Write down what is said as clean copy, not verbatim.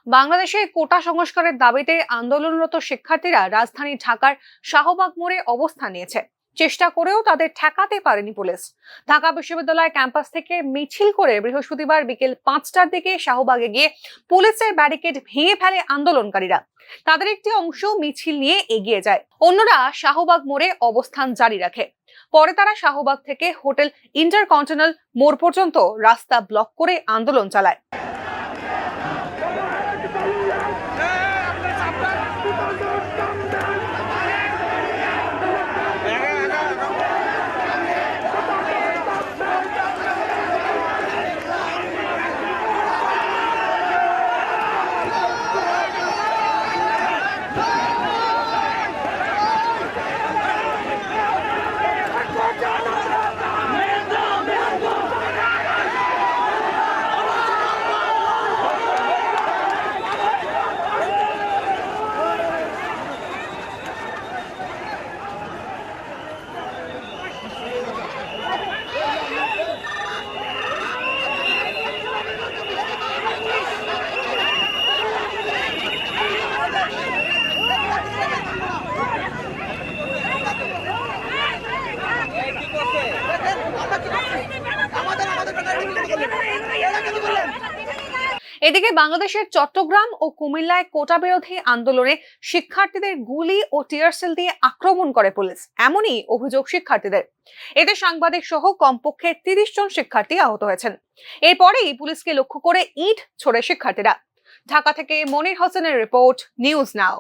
বাংলাদেশে কোটা সংস্কারের দাবিতে আন্দোলনরত শিক্ষার্থীরা রাজধানী ঢাকার শাহবাগ মোড়ে অবস্থান নিয়েছে। চেষ্টা করেও তাদের ঠেকাতে পারেনি পুলিশ। ঢাকা বিশ্ববিদ্যালয় ক্যাম্পাস থেকে মিছিল করে বৃহস্পতিবার বিকেল 5টার দিকে শাহবাগে গিয়ে পুলিশের ব্যারিকেড ভেঙে ফেলে আন্দোলনকারীরা। তাদের একটি অংশ মিছিল নিয়ে এগিয়ে যায়, অন্যরা শাহবাগ মোড়ে অবস্থান জারি রাখে। পরে তারা শাহবাগ থেকে হোটেল ইন্টারকন্টিনেন্টাল মোড় পর্যন্ত রাস্তা ব্লক করে আন্দোলন চালায়। এদিকে বাংলাদেশের চট্টগ্রাম ও কুমিল্লায় কোটা বিরোধী আন্দোলনে শিক্ষার্থীদের গুলি ও টিয়ার সেল দিয়ে আক্রমণ করে পুলিশ, এমনই অভিযোগ শিক্ষার্থীদের। এতে সাংবাদিক সহ কমপক্ষে 30 জন শিক্ষার্থী আহত হয়েছেন। এরপরেই পুলিশকে লক্ষ্য করে ইট ছোড়ে শিক্ষার্থীরা। ঢাকা থেকে মনির হোসেনের রিপোর্ট, নিউজ নাও।